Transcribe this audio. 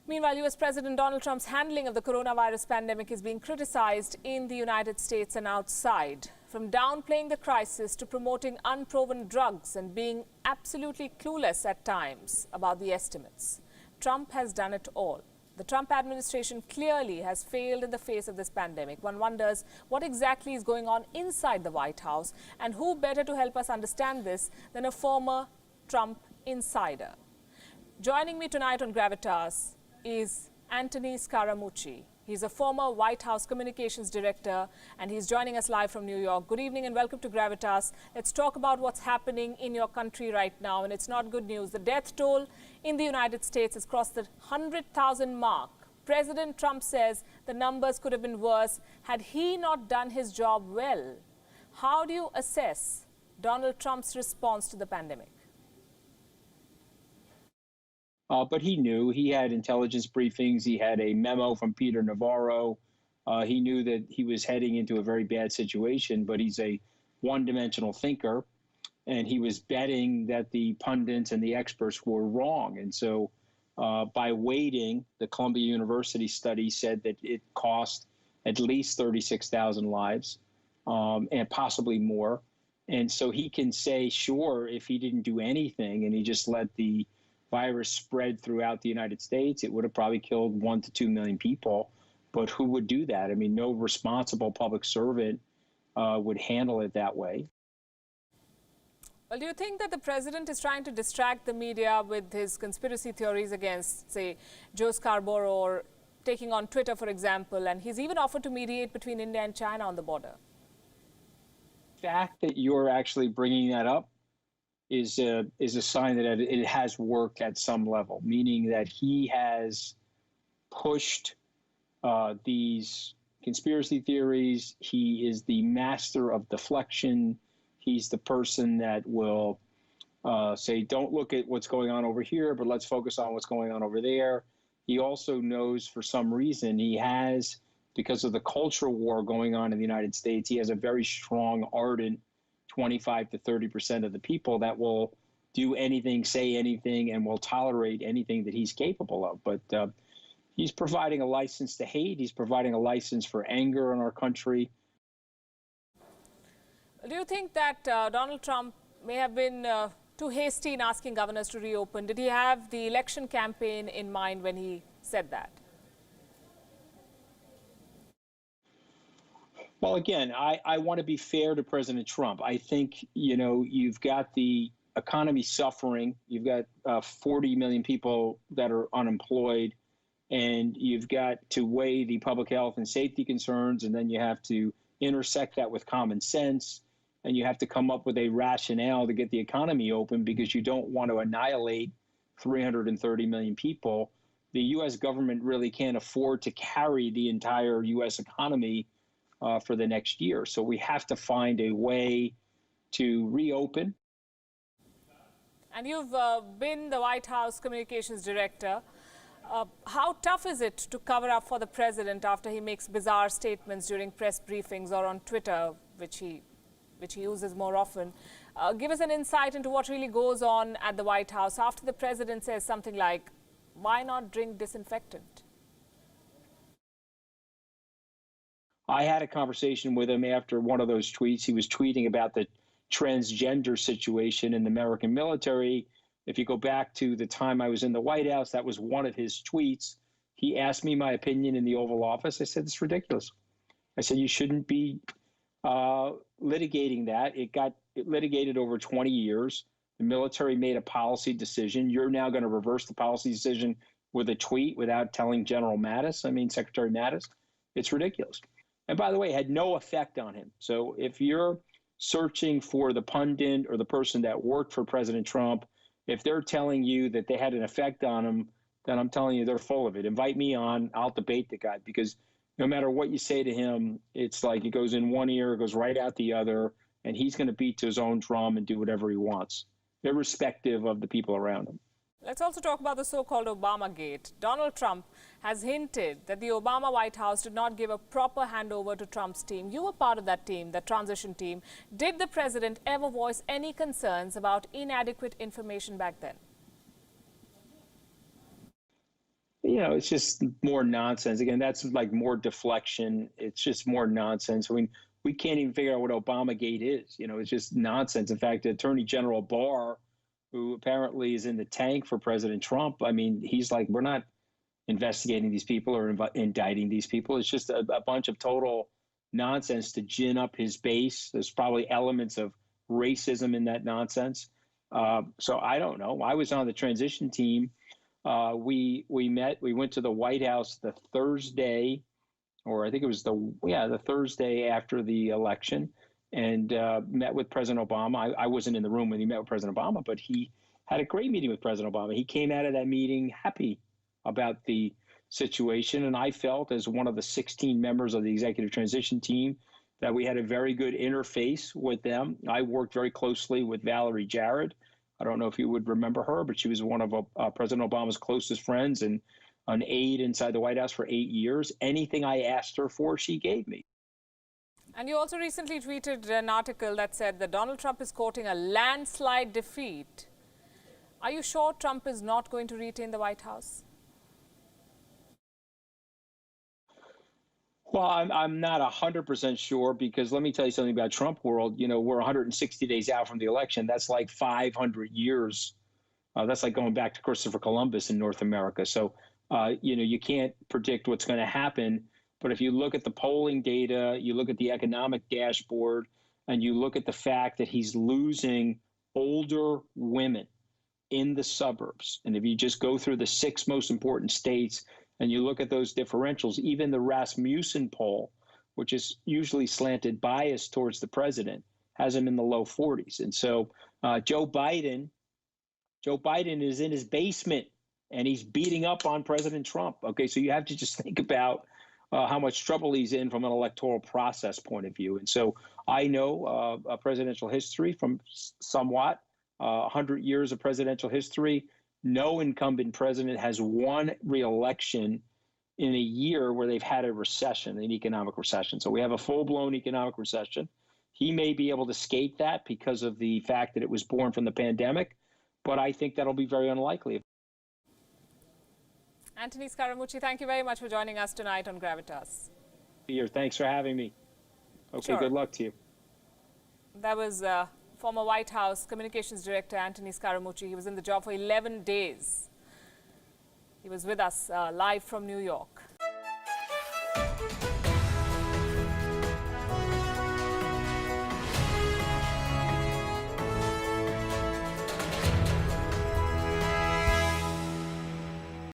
Meanwhile, US President Donald Trump's handling of the coronavirus pandemic is being criticized in the United States and outside. From downplaying the crisis to promoting unproven drugs and being absolutely clueless at times about the estimates. Trump has done it all. The Trump administration clearly has failed in the face of this pandemic. One wonders what exactly is going on inside the White House, and who better to help us understand this than a former Trump insider. Joining me tonight on Gravitas is Anthony Scaramucci. He's a former White House communications director, and he's joining us live from New York. Good evening and welcome to Gravitas. Let's talk about what's happening in your country right now, and it's not good news. The death toll in the United States has crossed the 100,000 mark. President Trump says the numbers could have been worse had he not done his job well. How do you assess Donald Trump's response to the pandemic? But he knew. He had intelligence briefings. He had a memo from Peter Navarro. He knew that he was heading into a very bad situation, but he's a one-dimensional thinker, and he was betting that the pundits and the experts were wrong. And so by waiting, the Columbia University study said that it cost at least 36,000 lives and possibly more. And so he can say, sure, if he didn't do anything and he just let the virus spread throughout the United States, it would have probably killed 1 to 2 million people. But who would do that? I mean, no responsible public servant would handle it that way. Well, do you think that the president is trying to distract the media with his conspiracy theories against, say, Joe Scarborough, or taking on Twitter, for example, and he's even offered to mediate between India and China on the border? The fact that you're actually bringing that up is a sign that it has worked at some level, meaning that he has pushed these conspiracy theories. He is the master of deflection. He's the person that will say, don't look at what's going on over here, but let's focus on what's going on over there. He also knows, for some reason, he has, because of the cultural war going on in the United States, he has a very strong, ardent 25 to 30% of the people that will do anything, say anything, and will tolerate anything that he's capable of. But he's providing a license to hate. He's providing a license for anger in our country. Do you think that Donald Trump may have been too hasty in asking governors to reopen? Did he have the election campaign in mind when he said that? Well, again, I want to be fair to President Trump. I think, you've got the economy suffering. You've got 40 million people that are unemployed, and you've got to weigh the public health and safety concerns, and then you have to intersect that with common sense, and you have to come up with a rationale to get the economy open, because you don't want to annihilate 330 million people. The U.S. government really can't afford to carry the entire U.S. economy for the next year. So we have to find a way to reopen. And you've been the White House communications director. How tough is it to cover up for the president after he makes bizarre statements during press briefings or on Twitter, which he uses more often? Give us an insight into what really goes on at the White House after the president says something like, why not drink disinfectant? I had a conversation with him after one of those tweets. He was tweeting about the transgender situation in the American military. If you go back to the time I was in the White House, that was one of his tweets. He asked me my opinion in the Oval Office. I said, it's ridiculous. I said, you shouldn't be litigating that. It got litigated over 20 years. The military made a policy decision. You're now going to reverse the policy decision with a tweet without telling Secretary Mattis. It's ridiculous. And by the way, it had no effect on him. So if you're searching for the pundit or the person that worked for President Trump, if they're telling you that they had an effect on him, then I'm telling you they're full of it. Invite me on. I'll debate the guy, because no matter what you say to him, it's like it goes in one ear, it goes right out the other, and he's going to beat to his own drum and do whatever he wants, irrespective of the people around him. Let's also talk about the so-called Obama Gate. Donald Trump has hinted that the Obama White House did not give a proper handover to Trump's team. You were part of that team, that transition team. Did the president ever voice any concerns about inadequate information back then? it's just more nonsense. Again, that's like more deflection. It's just more nonsense. I mean, we can't even figure out what Obamagate is. It's just nonsense. In fact, Attorney General Barr, who apparently is in the tank for President Trump, I mean, he's like, we're not investigating these people or indicting these people. It's just a bunch of total nonsense to gin up his base. There's probably elements of racism in that nonsense. So I don't know. I was on the transition team. We went to the White House the Thursday, or I think it was the Thursday after the election, and met with President Obama. I wasn't in the room when he met with President Obama, but he had a great meeting with President Obama. He came out of that meeting happy about the situation, and I felt, as one of the 16 members of the executive transition team, that we had a very good interface with them. I worked very closely with Valerie Jarrett. I don't know if you would remember her, but she was one of President Obama's closest friends and an aide inside the White House for 8 years. Anything I asked her for, she gave me. And you also recently tweeted an article that said that Donald Trump is courting a landslide defeat. Are you sure Trump is not going to retain the White House? Well, I'm not 100% sure, because let me tell you something about Trump world. We're 160 days out from the election. That's like 500 years. That's like going back to Christopher Columbus in North America. So, you can't predict what's going to happen. But if you look at the polling data, you look at the economic dashboard, and you look at the fact that he's losing older women in the suburbs, and if you just go through the 6 most important states, and you look at those differentials, even the Rasmussen poll, which is usually slanted bias towards the president, has him in the low 40s. And so Joe Biden is in his basement, and he's beating up on President Trump. Okay, so you have to just think about how much trouble he's in from an electoral process point of view. And so I know presidential history from somewhat 100 years of presidential history. No incumbent president has won re-election in a year where they've had a recession, an economic recession. So we have a full-blown economic recession. He may be able to skate that because of the fact that it was born from the pandemic, but I think that'll be very unlikely. Anthony Scaramucci, thank you very much for joining us tonight on Gravitas. Here, thanks for having me. Okay, Sure. Good luck to you. That was former White House Communications Director Anthony Scaramucci. He was in the job for 11 days. He was with us live from New York.